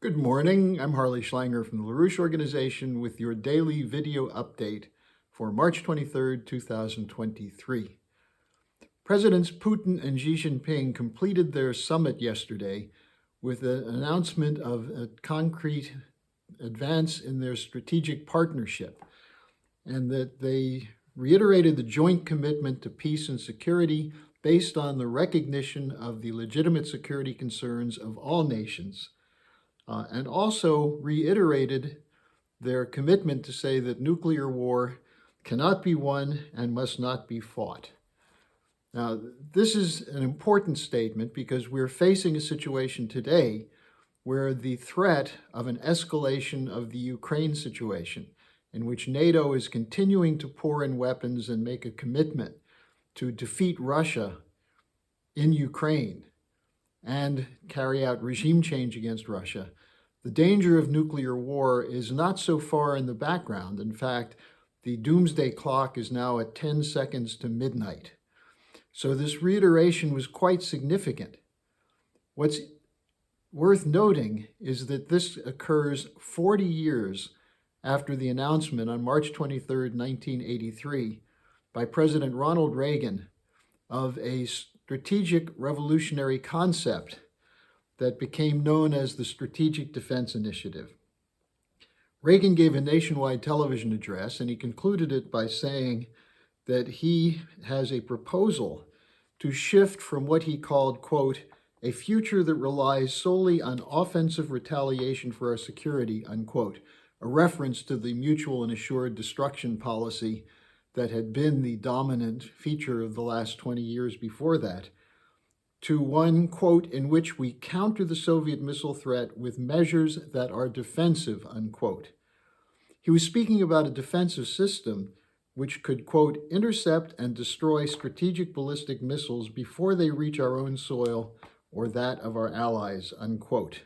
Good morning. I'm Harley Schlanger from the LaRouche Organization with your daily video update for March 23rd, 2023. Presidents Putin and Xi Jinping completed their summit yesterday with an announcement of a concrete advance in their strategic partnership, and that they reiterated the joint commitment to peace and security based on the recognition of the legitimate security concerns of all nations, and also reiterated their commitment to say that nuclear war cannot be won and must not be fought. Now, this is an important statement because we're facing a situation today where the threat of an escalation of the Ukraine situation, in which NATO is continuing to pour in weapons and make a commitment to defeat Russia in Ukraine and carry out regime change against Russia, the danger of nuclear war is not so far in the background. In fact, the doomsday clock is now at 10 seconds to midnight. So this reiteration was quite significant. What's worth noting is that this occurs 40 years after the announcement on March 23, 1983, by President Ronald Reagan of a strategic revolutionary concept that became known as the Strategic Defense Initiative. Reagan gave a nationwide television address, and he concluded it by saying that he has a proposal to shift from what he called, quote, a future that relies solely on offensive retaliation for our security, unquote, a reference to the mutual and assured destruction policy that had been the dominant feature of the last 20 years before that, to one, quote, in which we counter the Soviet missile threat with measures that are defensive, unquote. He was speaking about a defensive system which could, quote, intercept and destroy strategic ballistic missiles before they reach our own soil or that of our allies, unquote.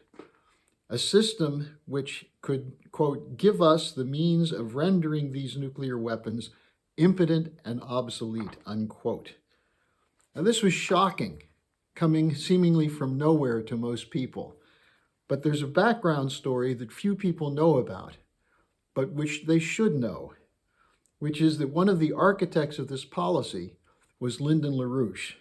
A system which could, quote, give us the means of rendering these nuclear weapons impotent and obsolete, unquote. Now, this was shocking, coming seemingly from nowhere to most people. But there's a background story that few people know about, but which they should know, which is that one of the architects of this policy was Lyndon LaRouche,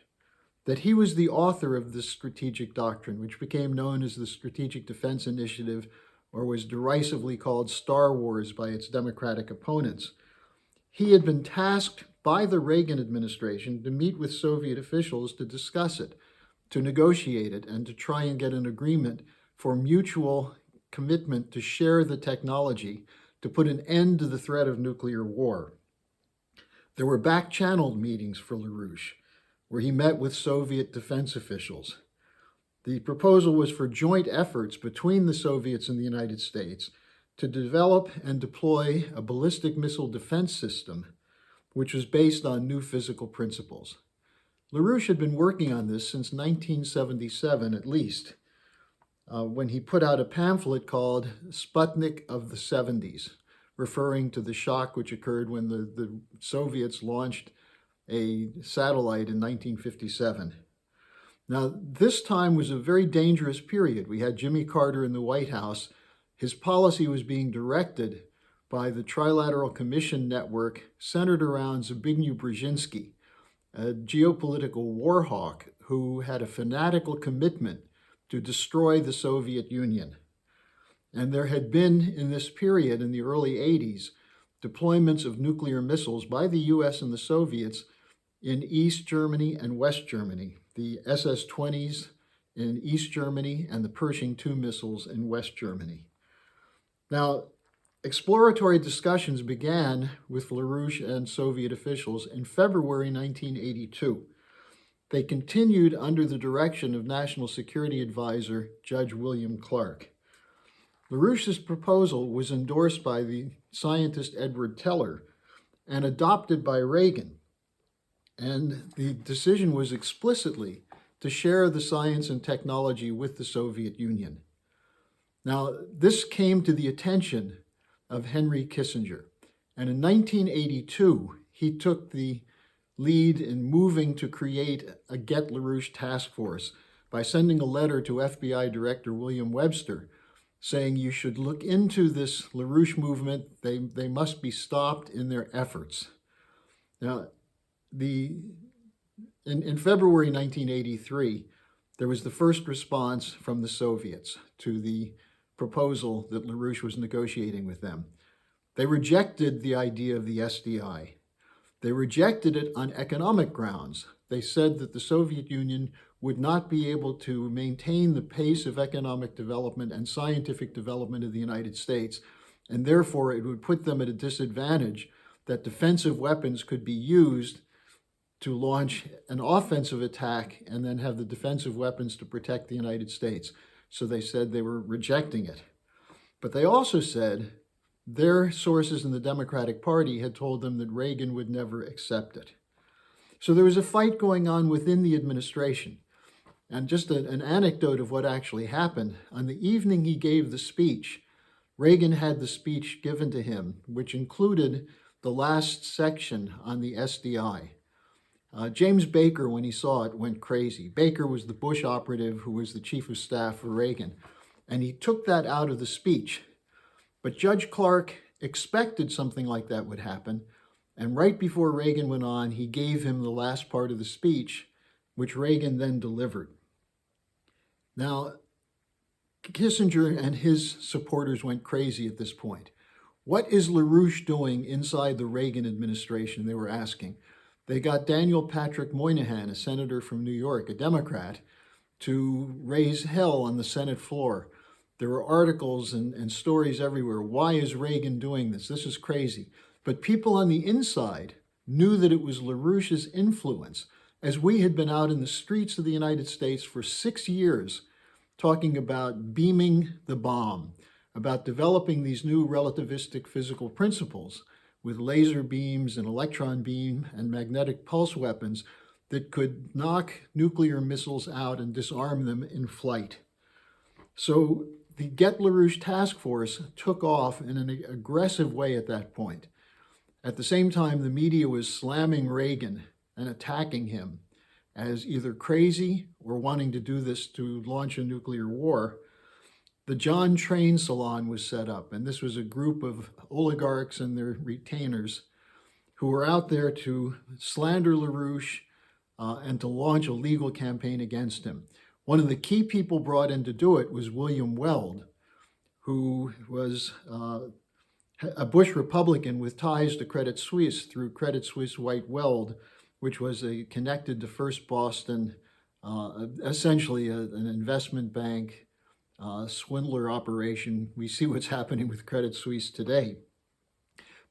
that he was the author of this strategic doctrine, which became known as the Strategic Defense Initiative, or was derisively called Star Wars by its Democratic opponents. He had been tasked by the Reagan administration to meet with Soviet officials to discuss it, to negotiate it, and to try and get an agreement for mutual commitment to share the technology to put an end to the threat of nuclear war. There were back-channeled meetings for LaRouche, where he met with Soviet defense officials. The proposal was for joint efforts between the Soviets and the United States to develop and deploy a ballistic missile defense system, which was based on new physical principles. LaRouche had been working on this since 1977 at least, when he put out a pamphlet called Sputnik of the 70s, referring to the shock which occurred when the Soviets launched a satellite in 1957. Now, this time was a very dangerous period. We had Jimmy Carter in the White House. His policy was being directed by the Trilateral Commission Network centered around Zbigniew Brzezinski, a geopolitical war hawk who had a fanatical commitment to destroy the Soviet Union. And there had been, in this period, in the early 80s, deployments of nuclear missiles by the US and the Soviets in East Germany and West Germany, the SS-20s in East Germany and the Pershing II missiles in West Germany. Now, exploratory discussions began with LaRouche and Soviet officials in February 1982. They continued under the direction of National Security Advisor Judge William Clark. LaRouche's proposal was endorsed by the scientist Edward Teller and adopted by Reagan. And the decision was explicitly to share the science and technology with the Soviet Union. Now, this came to the attention of Henry Kissinger. And in 1982, he took the lead in moving to create a Get LaRouche task force by sending a letter to FBI Director William Webster saying you should look into this LaRouche movement. They must be stopped in their efforts. Now, in February 1983, there was the first response from the Soviets to the proposal that LaRouche was negotiating with them. They rejected the idea of the SDI. They rejected it on economic grounds. They said that the Soviet Union would not be able to maintain the pace of economic development and scientific development of the United States, and therefore it would put them at a disadvantage that defensive weapons could be used to launch an offensive attack and then have the defensive weapons to protect the United States. So they said they were rejecting it. But they also said their sources in the Democratic Party had told them that Reagan would never accept it. So there was a fight going on within the administration. And just an anecdote of what actually happened, on the evening he gave the speech, Reagan had the speech given to him, which included the last section on the SDI. James Baker, when he saw it, went crazy. Baker was the Bush operative who was the chief of staff for Reagan, and he took that out of the speech. But Judge Clark expected something like that would happen, and right before Reagan went on, he gave him the last part of the speech, which Reagan then delivered. Now, Kissinger and his supporters went crazy at this point. What is LaRouche doing inside the Reagan administration, they were asking. They got Daniel Patrick Moynihan, a senator from New York, a Democrat, to raise hell on the Senate floor. There were articles and stories everywhere. Why is Reagan doing this? This is crazy. But people on the inside knew that it was LaRouche's influence, as we had been out in the streets of the United States for 6 years talking about beaming the bomb, about developing these new relativistic physical principles with laser beams and electron beam and magnetic pulse weapons that could knock nuclear missiles out and disarm them in flight. So the Get LaRouche task force took off in an aggressive way at that point. At the same time, the media was slamming Reagan and attacking him as either crazy or wanting to do this to launch a nuclear war. The John Train Salon was set up, and this was a group of oligarchs and their retainers who were out there to slander LaRouche and to launch a legal campaign against him. One of the key people brought in to do it was William Weld, who was a Bush Republican with ties to Credit Suisse through Credit Suisse White Weld, which was connected to First Boston, essentially an investment bank, swindler operation. We see what's happening with Credit Suisse today.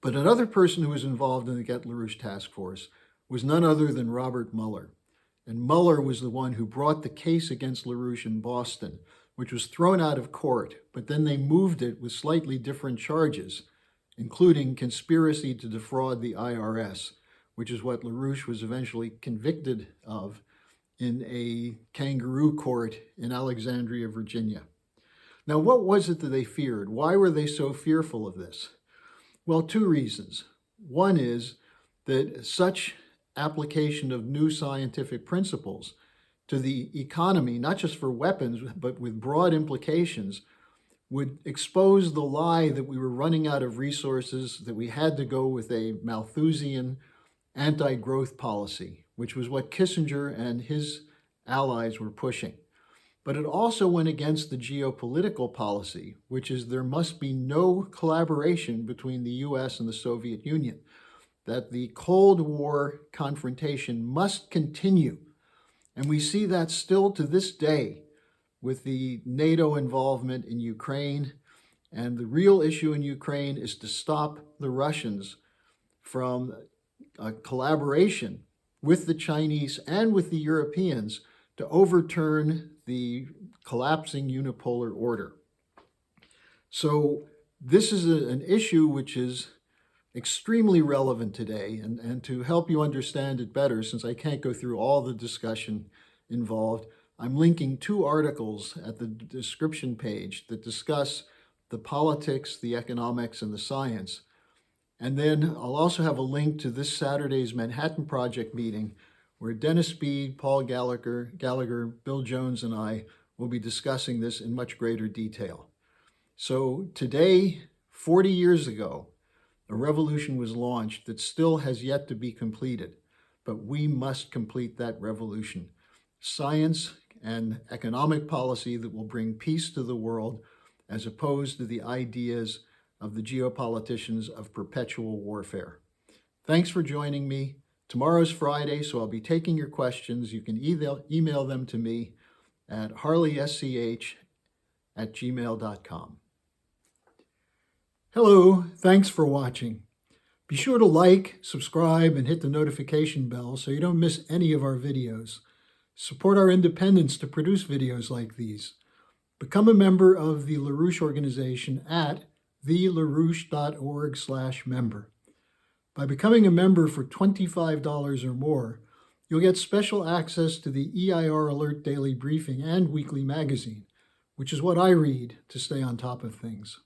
But another person who was involved in the Get LaRouche task force was none other than Robert Mueller. And Mueller was the one who brought the case against LaRouche in Boston, which was thrown out of court, but then they moved it with slightly different charges, including conspiracy to defraud the IRS, which is what LaRouche was eventually convicted of in a kangaroo court in Alexandria, Virginia. Now, what was it that they feared? Why were they so fearful of this? Well, two reasons. One is that such application of new scientific principles to the economy, not just for weapons, but with broad implications, would expose the lie that we were running out of resources, that we had to go with a Malthusian anti-growth policy, which was what Kissinger and his allies were pushing. But it also went against the geopolitical policy, which is there must be no collaboration between the US and the Soviet Union, that the Cold War confrontation must continue. And we see that still to this day with the NATO involvement in Ukraine. And the real issue in Ukraine is to stop the Russians from a collaboration with the Chinese and with the Europeans to overturn the collapsing unipolar order. So this is an issue which is extremely relevant today, and to help you understand it better, since I can't go through all the discussion involved, I'm linking two articles at the description page that discuss the politics, the economics, and the science. And then I'll also have a link to this Saturday's Manhattan Project meeting, where Dennis Speed, Paul Gallagher, Bill Jones, and I will be discussing this in much greater detail. So today, 40 years ago, a revolution was launched that still has yet to be completed, but we must complete that revolution. Science and economic policy that will bring peace to the world, as opposed to the ideas of the geopoliticians of perpetual warfare. Thanks for joining me. Tomorrow's Friday, so I'll be taking your questions. You can email them to me at harleysch@gmail.com. Hello, thanks for watching. Be sure to like, subscribe, and hit the notification bell so you don't miss any of our videos. Support our independence to produce videos like these. Become a member of the LaRouche organization at thelarouche.org/member. By becoming a member for $25 or more, you'll get special access to the EIR Alert Daily Briefing and Weekly Magazine, which is what I read to stay on top of things.